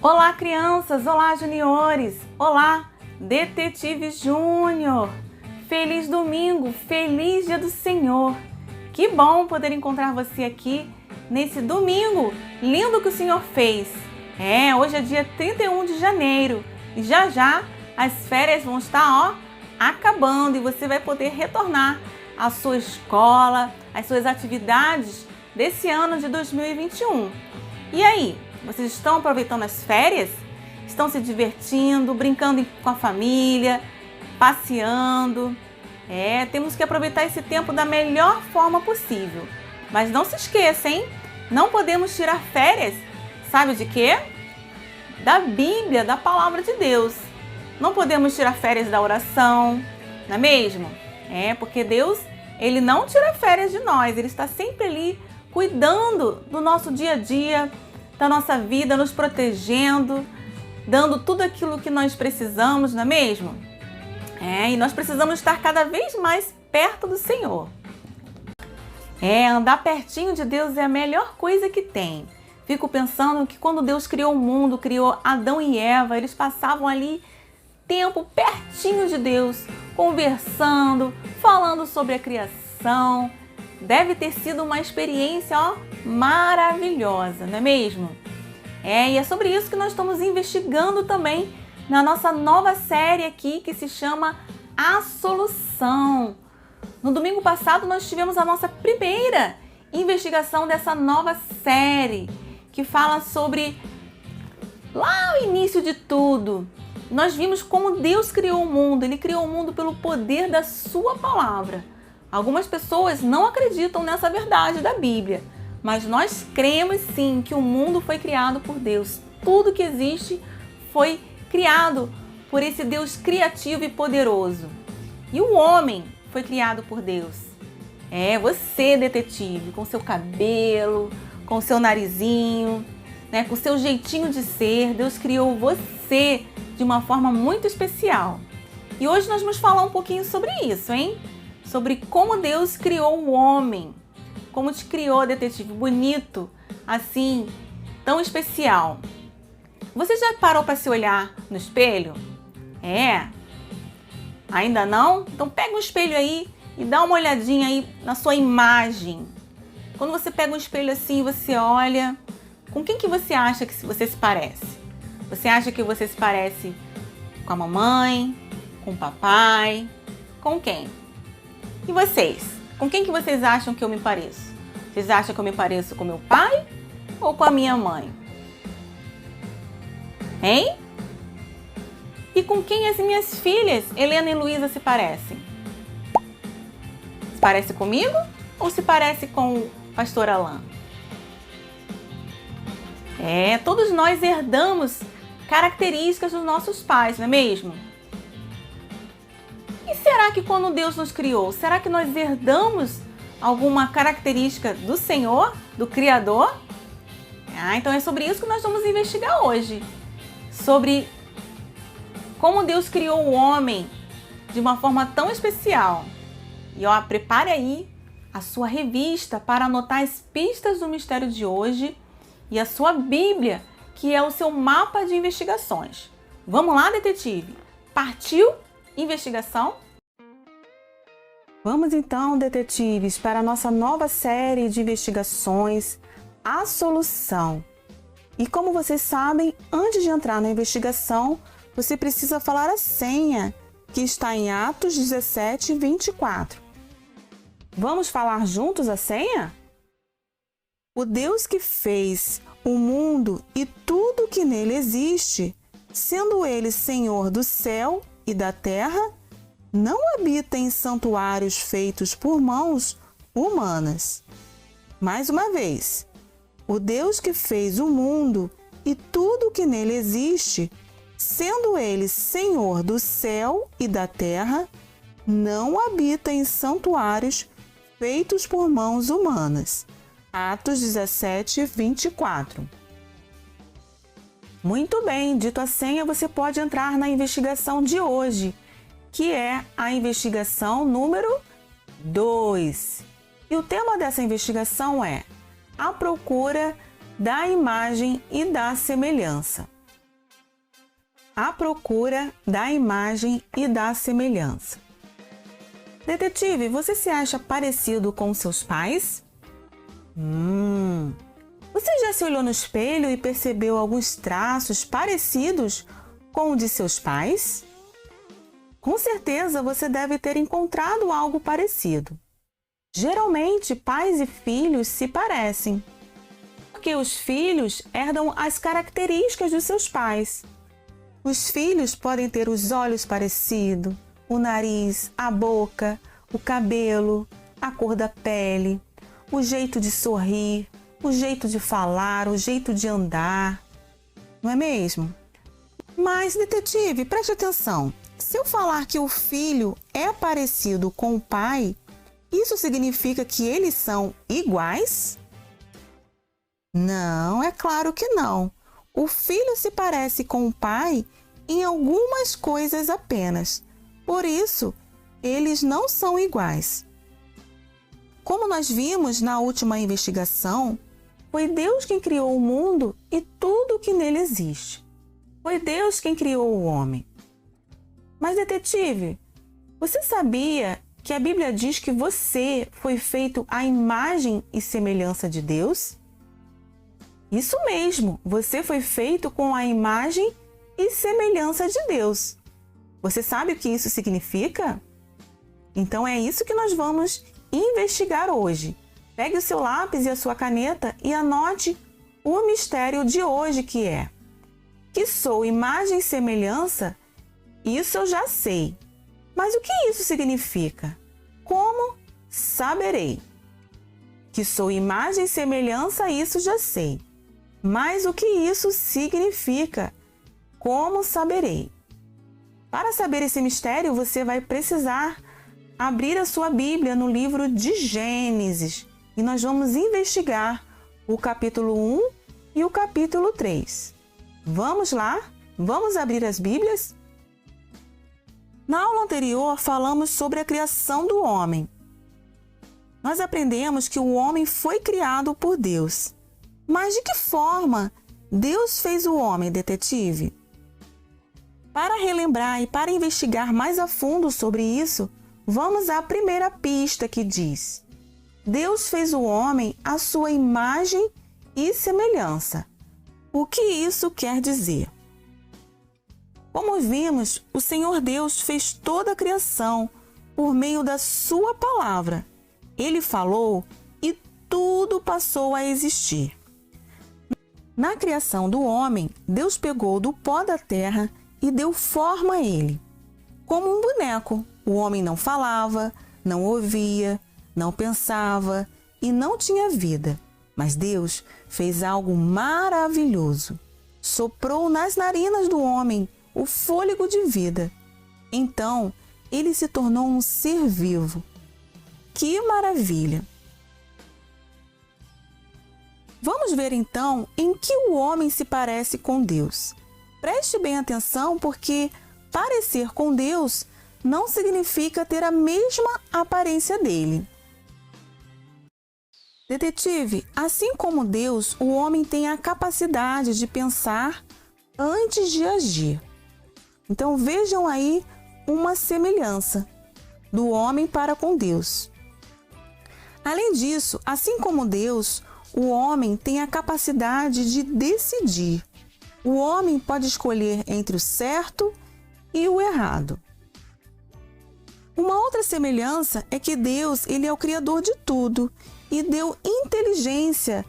Olá, crianças! Olá, juniores! Olá, Detetive Júnior! Feliz domingo! Feliz Dia do Senhor! Que bom poder encontrar você aqui nesse domingo lindo que o Senhor fez. Hoje é dia 31 de janeiro e já já as férias vão estar acabando e você vai poder retornar à sua escola, às suas atividades desse ano de 2021. E aí? Vocês estão aproveitando as férias? Estão se divertindo, brincando com a família, passeando? Temos que aproveitar esse tempo da melhor forma possível. Mas não se esqueça, hein? Não podemos tirar férias, sabe de quê? Da Bíblia, da Palavra de Deus. Não podemos tirar férias da oração, não é mesmo? Porque Deus, Ele não tira férias de nós. Ele está sempre ali cuidando do nosso dia a dia, da nossa vida, nos protegendo, dando tudo aquilo que nós precisamos, não é mesmo? E nós precisamos estar cada vez mais perto do Senhor. Andar pertinho de Deus é a melhor coisa que tem. Fico pensando que quando Deus criou o mundo, criou Adão e Eva, eles passavam ali tempo pertinho de Deus, conversando, falando sobre a criação. Deve ter sido uma experiência maravilhosa, não é mesmo? E é sobre isso que nós estamos investigando também na nossa nova série aqui que se chama A Solução. No domingo passado nós tivemos a nossa primeira investigação dessa nova série que fala sobre lá o início de tudo. Nós vimos como Deus criou o mundo. Ele criou o mundo pelo poder da sua palavra. Algumas pessoas não acreditam nessa verdade da Bíblia, mas nós cremos sim que o mundo foi criado por Deus. Tudo que existe foi criado por esse Deus criativo e poderoso. E o homem foi criado por Deus. Você, detetive, com seu cabelo, com seu narizinho, com seu jeitinho de ser, Deus criou você de uma forma muito especial. E hoje nós vamos falar um pouquinho sobre isso, hein? Sobre como Deus criou o homem. Como te criou, detetive, bonito, assim, tão especial. Você já parou para se olhar no espelho? Ainda não? Então pega um espelho aí e dá uma olhadinha aí na sua imagem. Quando você pega um espelho assim, você olha, com quem que você acha que você se parece? Você acha que você se parece com a mamãe, com o papai, com quem? E vocês? Com quem que vocês acham que eu me pareço? Vocês acham que eu me pareço com meu pai ou com a minha mãe? Hein? E com quem as minhas filhas, Helena e Luísa, se parecem? Se parece comigo ou se parece com o pastor Alain? Todos nós herdamos características dos nossos pais, não é mesmo? E será que quando Deus nos criou, será que nós herdamos alguma característica do Senhor, do Criador? Então é sobre isso que nós vamos investigar hoje. Sobre como Deus criou o homem de uma forma tão especial. E prepare aí a sua revista para anotar as pistas do mistério de hoje e a sua Bíblia, que é o seu mapa de investigações. Vamos lá, detetive? Partiu? Investigação? Vamos então, detetives, para a nossa nova série de investigações, A Solução. E como vocês sabem, antes de entrar na investigação, você precisa falar a senha, que está em Atos 17, 24. Vamos falar juntos a senha? O Deus que fez o mundo e tudo que nele existe, sendo ele Senhor do céu e da terra, não habita em santuários feitos por mãos humanas. Mais uma vez, o Deus que fez o mundo e tudo que nele existe, sendo ele Senhor do céu e da terra, não habita em santuários feitos por mãos humanas. Atos 17, 24. Muito bem, dito a senha, você pode entrar na investigação de hoje, que é a investigação número 2. E o tema dessa investigação é a procura da imagem e da semelhança. à procura da imagem e da semelhança. Detetive, você se acha parecido com seus pais? Você já se olhou no espelho e percebeu alguns traços parecidos com o de seus pais? Com certeza você deve ter encontrado algo parecido. Geralmente, pais e filhos se parecem, porque os filhos herdam as características dos seus pais. Os filhos podem ter os olhos parecidos, o nariz, a boca, o cabelo, a cor da pele, o jeito de sorrir, o jeito de falar, o jeito de andar. Não é mesmo? Mas, detetive, preste atenção. Se eu falar que o filho é parecido com o pai, isso significa que eles são iguais? Não, é claro que não. O filho se parece com o pai em algumas coisas apenas. Por isso, eles não são iguais. Como nós vimos na última investigação, foi Deus quem criou o mundo e tudo o que nele existe. Foi Deus quem criou o homem. Mas, detetive, você sabia que a Bíblia diz que você foi feito à imagem e semelhança de Deus? Isso mesmo, você foi feito com a imagem e semelhança de Deus. Você sabe o que isso significa? Então é isso que nós vamos investigar hoje. Pegue o seu lápis e a sua caneta e anote o mistério de hoje, que é: que sou imagem e semelhança, isso eu já sei. Mas o que isso significa? Como saberei? Que sou imagem e semelhança, isso já sei. Mas o que isso significa? Como saberei? Para saber esse mistério, você vai precisar abrir a sua Bíblia no livro de Gênesis e nós vamos investigar o capítulo 1 e o capítulo 3. Vamos lá? Vamos abrir as Bíblias? Na aula anterior, falamos sobre a criação do homem. Nós aprendemos que o homem foi criado por Deus. Mas de que forma Deus fez o homem, detetive? Para relembrar e para investigar mais a fundo sobre isso, vamos à primeira pista, que diz: Deus fez o homem à sua imagem e semelhança. O que isso quer dizer? Como vimos, o Senhor Deus fez toda a criação por meio da sua palavra. Ele falou e tudo passou a existir. Na criação do homem, Deus pegou do pó da terra e deu forma a ele. Como um boneco, o homem não falava, não ouvia, não pensava e não tinha vida. Mas Deus fez algo maravilhoso. Soprou nas narinas do homem o fôlego de vida. Então, ele se tornou um ser vivo. Que maravilha! Vamos ver então em que o homem se parece com Deus. Preste bem atenção, porque parecer com Deus não significa ter a mesma aparência dele. Detetive, assim como Deus, o homem tem a capacidade de pensar antes de agir. Então vejam aí uma semelhança do homem para com Deus. Além disso, assim como Deus, o homem tem a capacidade de decidir. O homem pode escolher entre o certo e o errado. Uma outra semelhança é que Deus, ele é o criador de tudo e deu inteligência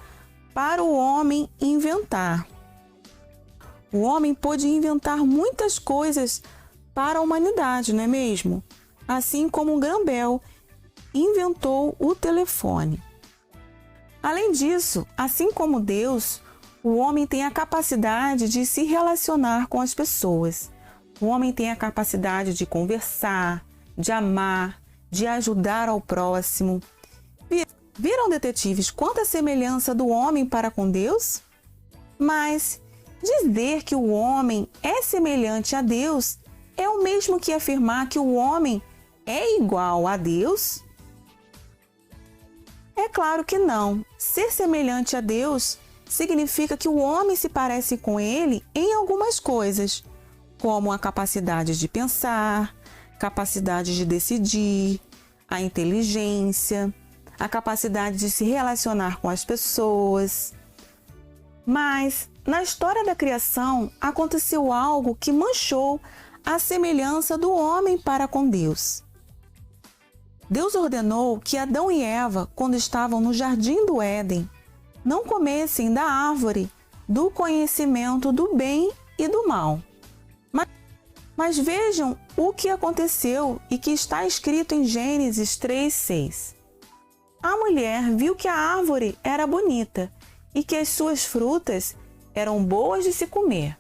para o homem inventar. O homem pôde inventar muitas coisas para a humanidade, não é mesmo? Assim como Graham inventou o telefone. Além disso, assim como Deus, o homem tem a capacidade de se relacionar com as pessoas. O homem tem a capacidade de conversar, de amar, de ajudar ao próximo. Viram, detetives, quanta semelhança do homem para com Deus? Mas dizer que o homem é semelhante a Deus é o mesmo que afirmar que o homem é igual a Deus? É claro que não. Ser semelhante a Deus significa que o homem se parece com ele em algumas coisas. como a capacidade de pensar, capacidade de decidir, a inteligência, a capacidade de se relacionar com as pessoas. Mas, na história da criação, aconteceu algo que manchou a semelhança do homem para com Deus. Deus ordenou que Adão e Eva, quando estavam no jardim do Éden, não comessem da árvore do conhecimento do bem e do mal. Mas vejam o que aconteceu e que está escrito em Gênesis 3:6. A mulher viu que a árvore era bonita e que as suas frutas eram boas de se comer.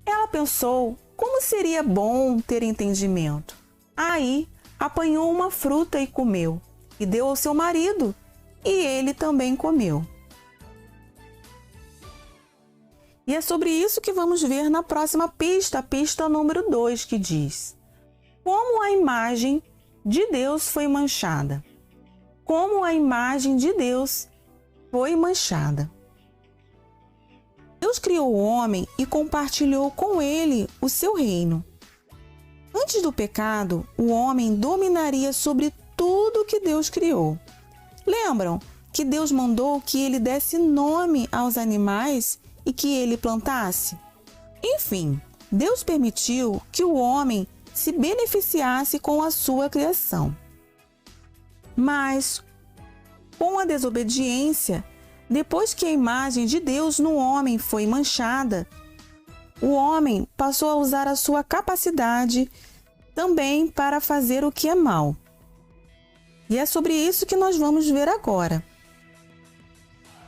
Ela pensou como seria bom ter entendimento. Aí apanhou uma fruta e comeu, e deu ao seu marido, e ele também comeu. E é sobre isso que vamos ver na próxima pista, a pista número 2, que diz: como a imagem de Deus foi manchada. Como a imagem de Deus foi manchada. Deus criou o homem e compartilhou com ele o seu reino. Antes do pecado, o homem dominaria sobre tudo que Deus criou. Lembram que Deus mandou que ele desse nome aos animais e que ele plantasse? Enfim, Deus permitiu que o homem se beneficiasse com a sua criação. Mas, com a desobediência, depois que a imagem de Deus no homem foi manchada, o homem passou a usar a sua capacidade também para fazer o que é mal. E é sobre isso que nós vamos ver agora.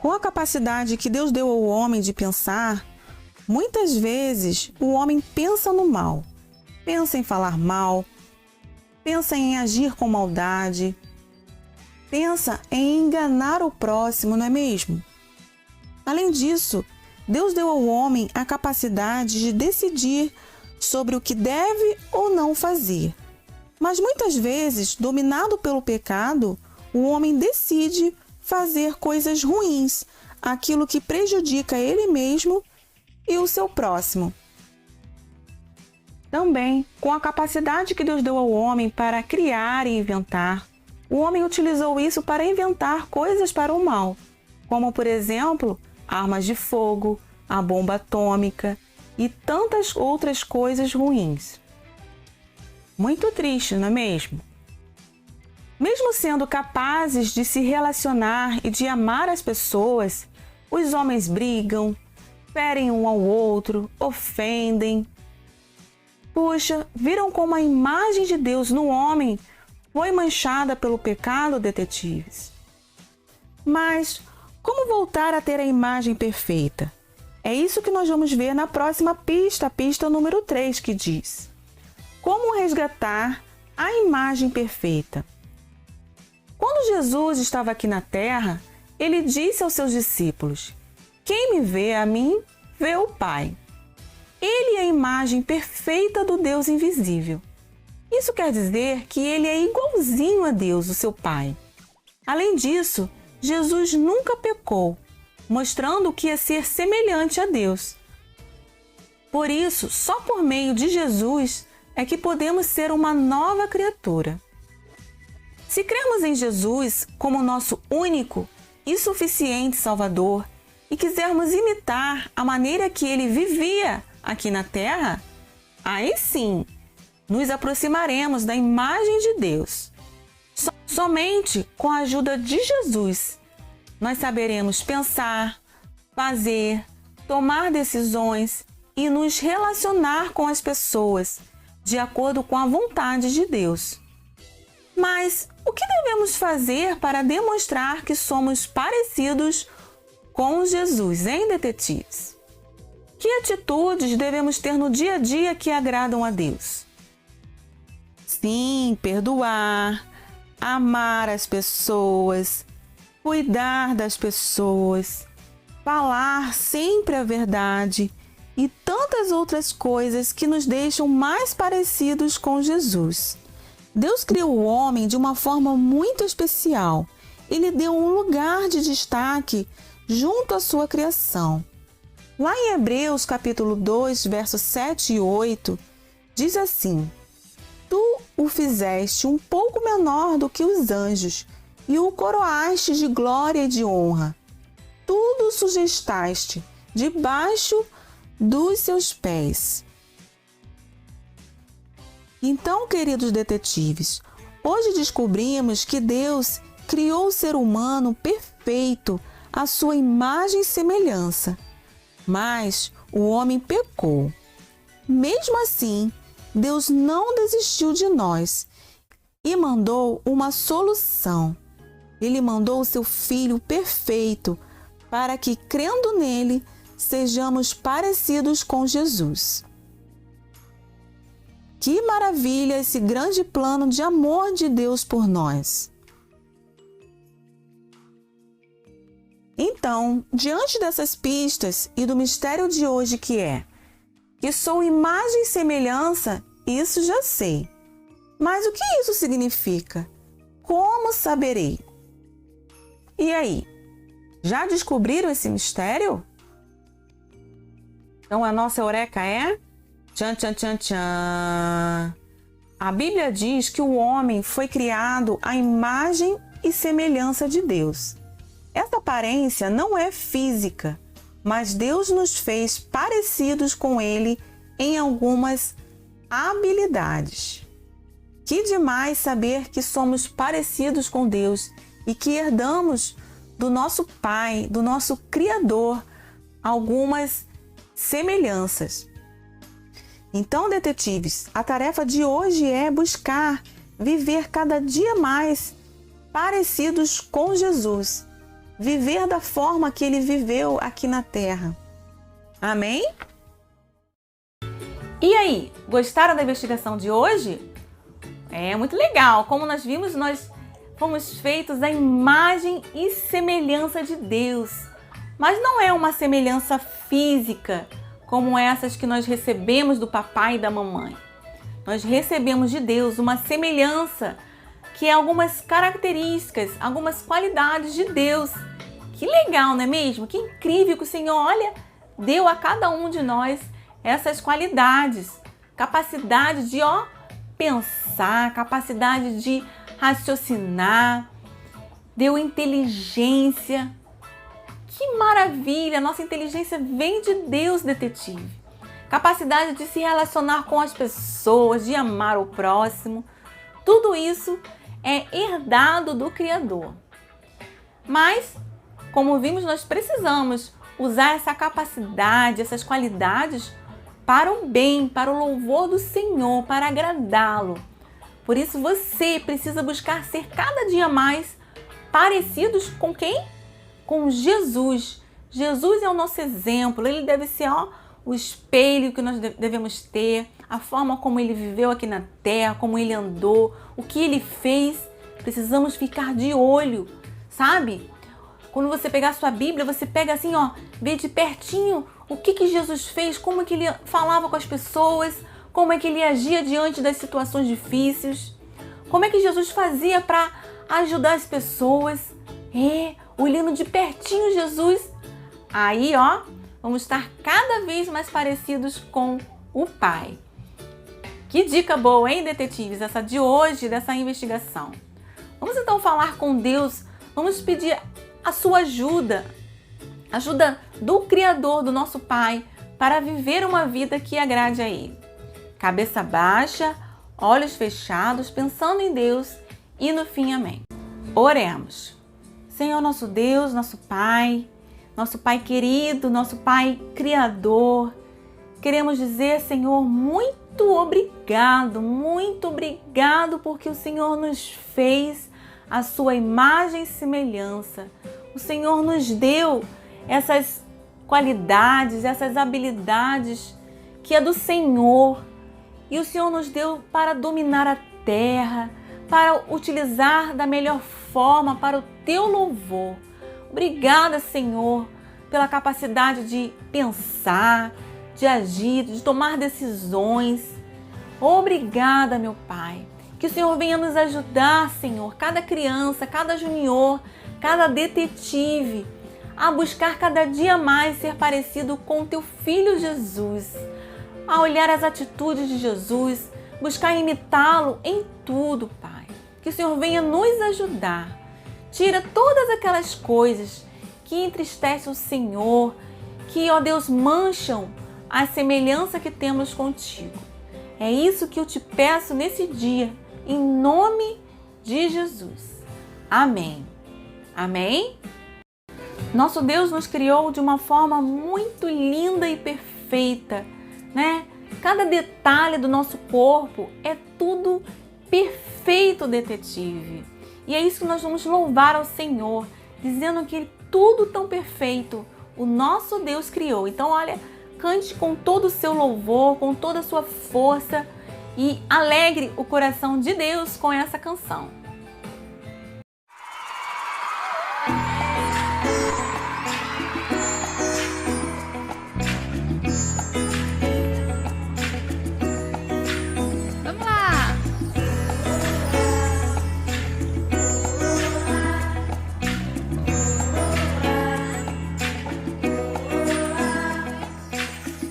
Com a capacidade que Deus deu ao homem de pensar, muitas vezes o homem pensa no mal, pensa em falar mal, pensa em agir com maldade, pensa em enganar o próximo, não é mesmo? Além disso, Deus deu ao homem a capacidade de decidir sobre o que deve ou não fazer. Mas muitas vezes, dominado pelo pecado, o homem decide fazer coisas ruins, aquilo que prejudica ele mesmo e o seu próximo. Também, com a capacidade que Deus deu ao homem para criar e inventar, o homem utilizou isso para inventar coisas para o mal, como, por exemplo, armas de fogo, a bomba atômica e tantas outras coisas ruins. Muito triste, não é mesmo? Mesmo sendo capazes de se relacionar e de amar as pessoas, os homens brigam, ferem um ao outro, ofendem. Puxa, viram como a imagem de Deus no homem foi manchada pelo pecado, detetives? Mas como voltar a ter a imagem perfeita? É isso que nós vamos ver na próxima pista, a pista número 3, que diz: como resgatar a imagem perfeita? Quando Jesus estava aqui na terra, ele disse aos seus discípulos: quem me vê a mim, vê o Pai. Ele é a imagem perfeita do Deus invisível. Isso quer dizer que ele é igualzinho a Deus, o seu Pai. Além disso, Jesus nunca pecou, mostrando que ia ser semelhante a Deus. Por isso, só por meio de Jesus é que podemos ser uma nova criatura. Se crermos em Jesus como nosso único e suficiente Salvador e quisermos imitar a maneira que ele vivia aqui na terra, aí sim nos aproximaremos da imagem de Deus. Somente com a ajuda de Jesus nós saberemos pensar, fazer, tomar decisões e nos relacionar com as pessoas de acordo com a vontade de Deus. Mas o que devemos fazer para demonstrar que somos parecidos com Jesus, hein, detetives? Que atitudes devemos ter no dia a dia que agradam a Deus? Sim, perdoar, amar as pessoas, cuidar das pessoas, falar sempre a verdade e tantas outras coisas que nos deixam mais parecidos com Jesus. Deus criou o homem de uma forma muito especial. Ele deu um lugar de destaque junto à sua criação. Lá em Hebreus capítulo 2, versos 7 e 8, diz assim: Tu o fizeste um pouco menor do que os anjos e o coroaste de glória e de honra. Tudo o sujeistaste debaixo dos seus pés. Então, queridos detetives, hoje descobrimos que Deus criou o ser humano perfeito à sua imagem e semelhança, mas o homem pecou. Mesmo assim, Deus não desistiu de nós e mandou uma solução. Ele mandou o seu Filho perfeito para que, crendo nele, sejamos parecidos com Jesus. Que maravilha esse grande plano de amor de Deus por nós! Então, diante dessas pistas e do mistério de hoje que sou imagem e semelhança, isso já sei. Mas o que isso significa? Como saberei? E aí, já descobriram esse mistério? Então a nossa eureka é... Tchan, tchan, tchan, tchan. A Bíblia diz que o homem foi criado à imagem e semelhança de Deus. Essa aparência não é física, mas Deus nos fez parecidos com Ele em algumas habilidades. Que demais saber que somos parecidos com Deus e que herdamos do nosso Pai, do nosso Criador, algumas semelhanças. Então, detetives, a tarefa de hoje é buscar viver cada dia mais parecidos com Jesus, viver da forma que Ele viveu aqui na Terra. Amém? E aí, gostaram da investigação de hoje? É muito legal. Como nós vimos, nós fomos feitos à imagem e semelhança de Deus. Mas não é uma semelhança física, como essas que nós recebemos do papai e da mamãe. Nós recebemos de Deus uma semelhança que é algumas características, algumas qualidades de Deus. Que legal, não é mesmo? Que incrível que o Senhor, olha, deu a cada um de nós essas qualidades. Capacidade de, pensar, capacidade de raciocinar, deu inteligência. Que maravilha! Nossa inteligência vem de Deus, detetive. Capacidade de se relacionar com as pessoas, de amar o próximo. Tudo isso é herdado do Criador. Mas, como vimos, nós precisamos usar essa capacidade, essas qualidades para o bem, para o louvor do Senhor, para agradá-lo. Por isso você precisa buscar ser cada dia mais parecidos com quem? Com Jesus. Jesus é o nosso exemplo, ele deve ser o espelho que nós devemos ter, a forma como ele viveu aqui na terra, como ele andou, o que ele fez. Precisamos ficar de olho, sabe? Quando você pegar a sua Bíblia, você pega assim, vê de pertinho o que Jesus fez, como é que ele falava com as pessoas, como é que ele agia diante das situações difíceis, como é que Jesus fazia para ajudar as pessoas. Olhando de pertinho Jesus, aí vamos estar cada vez mais parecidos com o Pai. Que dica boa, hein, detetives? Essa de hoje, dessa investigação. Vamos então falar com Deus, vamos pedir a sua ajuda do Criador, do nosso Pai, para viver uma vida que agrade a Ele. Cabeça baixa, olhos fechados, pensando em Deus e no fim, amém. Oremos. Senhor, nosso Deus, nosso Pai querido, nosso Pai Criador, queremos dizer, Senhor, muito obrigado porque o Senhor nos fez a sua imagem e semelhança. O Senhor nos deu essas qualidades, essas habilidades que é do Senhor. E o Senhor nos deu para dominar a terra, para utilizar da melhor forma para o teu louvor. Obrigada, Senhor, pela capacidade de pensar, de agir, de tomar decisões. Obrigada, meu Pai. Que o Senhor venha nos ajudar, Senhor, cada criança, cada junior, cada detetive, a buscar cada dia mais ser parecido com o teu Filho Jesus, a olhar as atitudes de Jesus, buscar imitá-lo em tudo, Pai. Que o Senhor venha nos ajudar. Tira todas aquelas coisas que entristecem o Senhor, que, ó Deus, mancham a semelhança que temos contigo. É isso que eu te peço nesse dia, em nome de Jesus. Amém. Amém? Nosso Deus nos criou de uma forma muito linda e perfeita, né? Cada detalhe do nosso corpo é tudo perfeito, detetive. E é isso que nós vamos louvar ao Senhor, dizendo que tudo tão perfeito o nosso Deus criou. Então, olha, cante com todo o seu louvor, com toda a sua força e alegre o coração de Deus com essa canção.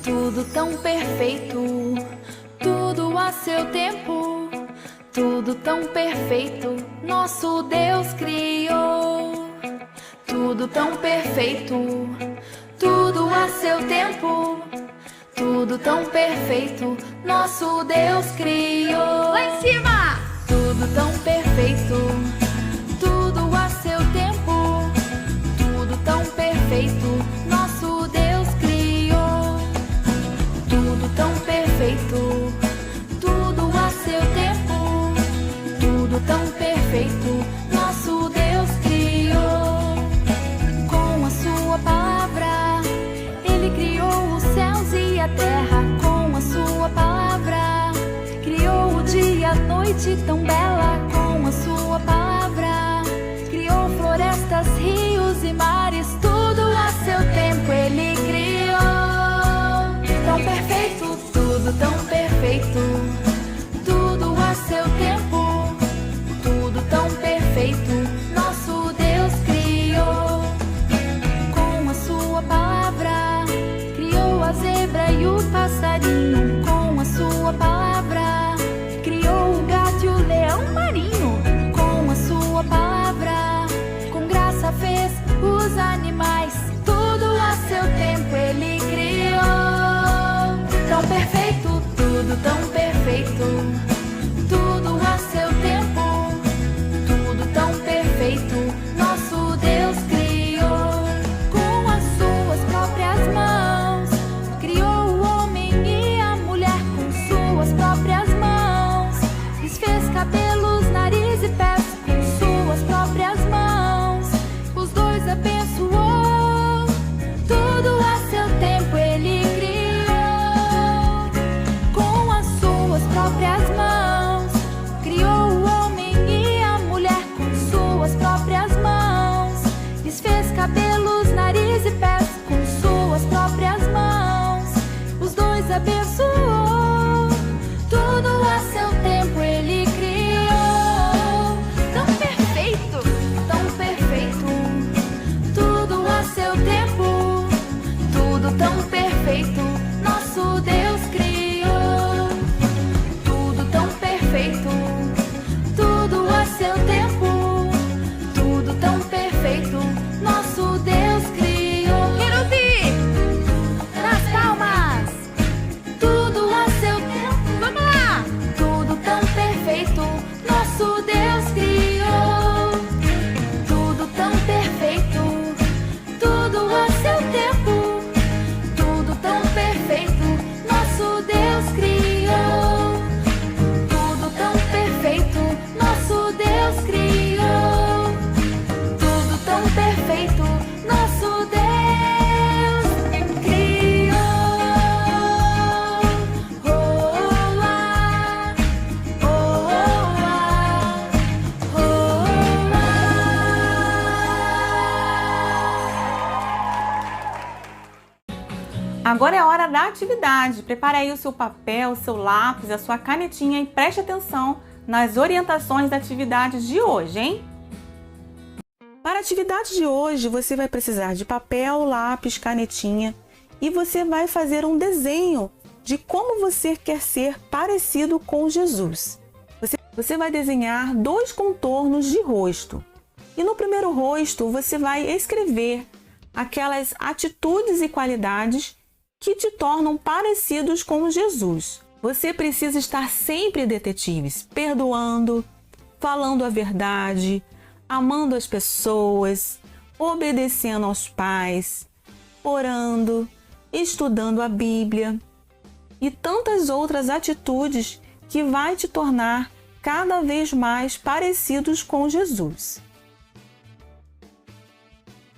Tudo tão perfeito, tudo a seu tempo, tudo tão perfeito, nosso Deus criou. Tudo tão perfeito, tudo a seu tempo, tudo tão perfeito, nosso Deus criou. Lá em cima! Tudo tão perfeito, tudo a seu tempo, tudo tão perfeito, nosso Deus criou. Tudo tão perfeito, tudo a seu tempo, tudo tão perfeito, nosso Deus criou. Com a sua palavra, Ele criou os céus e a terra. Com a sua palavra, criou o dia, a noite tão bela. Com a sua palavra, criou florestas, rios e mares. Tudo a seu tempo Ele criou. Tão perfeito, tudo tão perfeito, tudo a seu tempo, tudo tão perfeito, nosso Deus criou. Com a sua palavra, criou a zebra e o passarinho. Com a sua palavra, criou o gato e o leão marinho. Com a sua palavra, com graça fez os animais. Tudo a seu tempo Ele criou. Tão perfeito, tudo tão perfeito, tudo a seu tempo, tudo tão perfeito, nosso Deus criou. Com as suas próprias mãos, criou o homem e a mulher. Com suas próprias mãos, lhes fez cabelos, nariz e pés. Com suas próprias mãos, os dois abençoou. Tudo a seu tempo Ele criou. Próprias mãos, criou o homem e a mulher. Com suas próprias mãos, lhes fez cabelos, nariz e pés. Com suas próprias mãos, os dois abençoou. Tudo a seu tempo Ele criou. Tão perfeito, tudo a seu tempo, tudo tão perfeito, nosso Deus criou. Tudo a seu tempo, tudo tão perfeito, nosso Deus criou. Quero ouvir nas palmas. Tudo a seu tempo, vamos lá. Tudo tão perfeito, nosso Deus criou. Tudo tão perfeito, tudo a seu tempo, tudo tão perfeito, nosso Deus criou. Nosso Deus criou, tudo tão perfeito, nosso Deus criou. Oh, ah, oh, ah, oh, ah. Agora é a hora da atividade. Prepare aí o seu papel, o seu lápis, a sua canetinha e preste atenção nas orientações da atividade de hoje, hein? Para a atividade de hoje, você vai precisar de papel, lápis, canetinha e você vai fazer um desenho de como você quer ser parecido com Jesus. Você vai desenhar 2 contornos de rosto. E no primeiro rosto, você vai escrever aquelas atitudes e qualidades que te tornam parecidos com Jesus. Você precisa estar sempre, detetives, perdoando, falando a verdade, amando as pessoas, obedecendo aos pais, orando, estudando a Bíblia e tantas outras atitudes que vai te tornar cada vez mais parecidos com Jesus.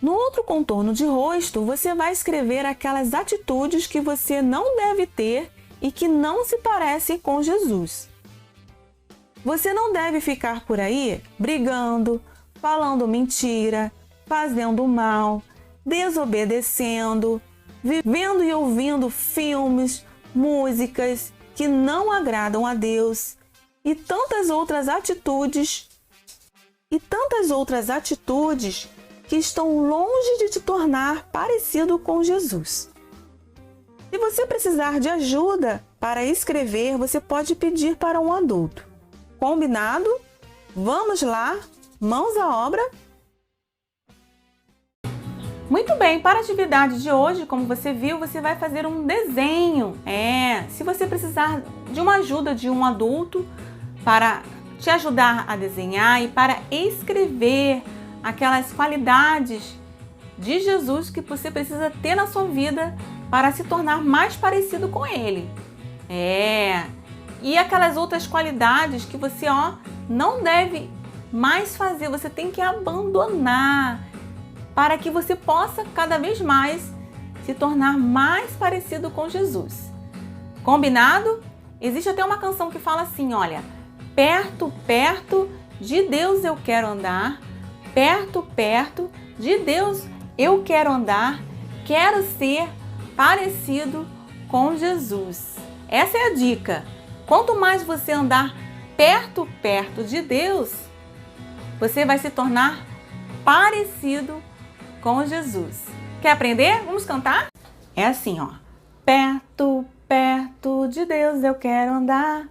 No outro contorno de rosto, você vai escrever aquelas atitudes que você não deve ter e que não se parecem com Jesus. Você não deve ficar por aí brigando, falando mentira, fazendo mal, desobedecendo, vivendo e ouvindo filmes, músicas que não agradam a Deus e tantas outras atitudes que estão longe de te tornar parecido com Jesus. Se você precisar de ajuda para escrever, você pode pedir para um adulto. Combinado? Vamos lá, mãos à obra? Muito bem, para a atividade de hoje, como você viu, você vai fazer um desenho. Se você precisar de uma ajuda de um adulto para te ajudar a desenhar e para escrever aquelas qualidades de Jesus que você precisa ter na sua vida para se tornar mais parecido com Ele. E aquelas outras qualidades que você não deve mais fazer, você tem que abandonar para que você possa cada vez mais se tornar mais parecido com Jesus. Combinado? Existe até uma canção que fala assim, olha, perto, perto de Deus eu quero andar, perto, perto de Deus eu quero andar, quero ser parecido com Jesus. Essa é a dica. Quanto mais você andar perto, perto de Deus, você vai se tornar parecido com Jesus. Quer aprender? Vamos cantar? É assim, Perto, perto de Deus eu quero andar,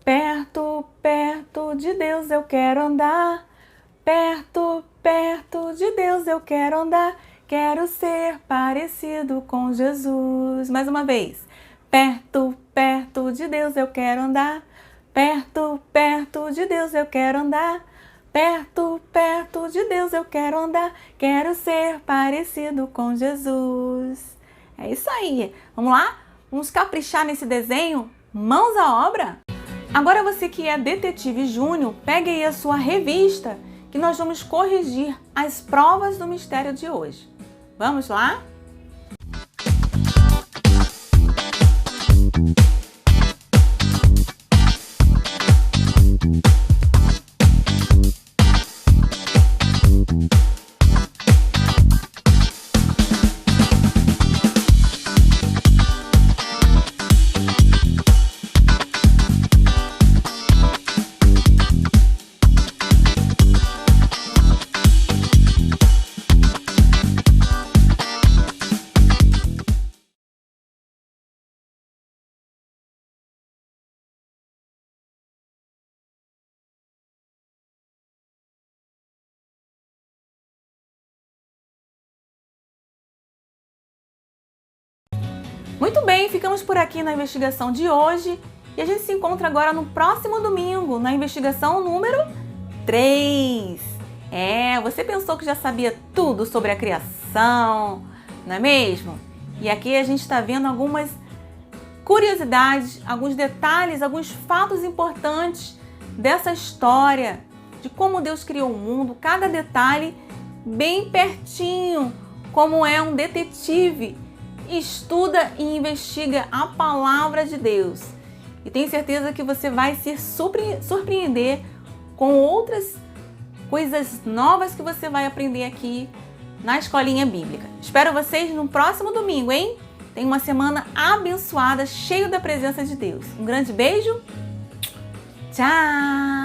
perto, perto de Deus eu quero andar, perto, perto de Deus eu quero andar, quero ser parecido com Jesus. Mais uma vez. Perto, perto de Deus eu quero andar, perto, perto de Deus eu quero andar, perto, perto de Deus eu quero andar, quero ser parecido com Jesus. É isso aí. Vamos lá? Vamos caprichar nesse desenho? Mãos à obra? Agora você que é detetive júnior, pegue aí a sua revista que nós vamos corrigir as provas do mistério de hoje. Vamos lá? Muito bem, ficamos por aqui na investigação de hoje e a gente se encontra agora no próximo domingo, na investigação número 3. Você pensou que já sabia tudo sobre a criação, não é mesmo? E aqui a gente está vendo algumas curiosidades, alguns detalhes, alguns fatos importantes dessa história, de como Deus criou o mundo, cada detalhe bem pertinho, como é um detetive. Estuda e investiga a palavra de Deus. E tenho certeza que você vai se surpreender com outras coisas novas que você vai aprender aqui na Escolinha Bíblica. Espero vocês no próximo domingo, hein? Tenha uma semana abençoada, cheia da presença de Deus. Um grande beijo. Tchau!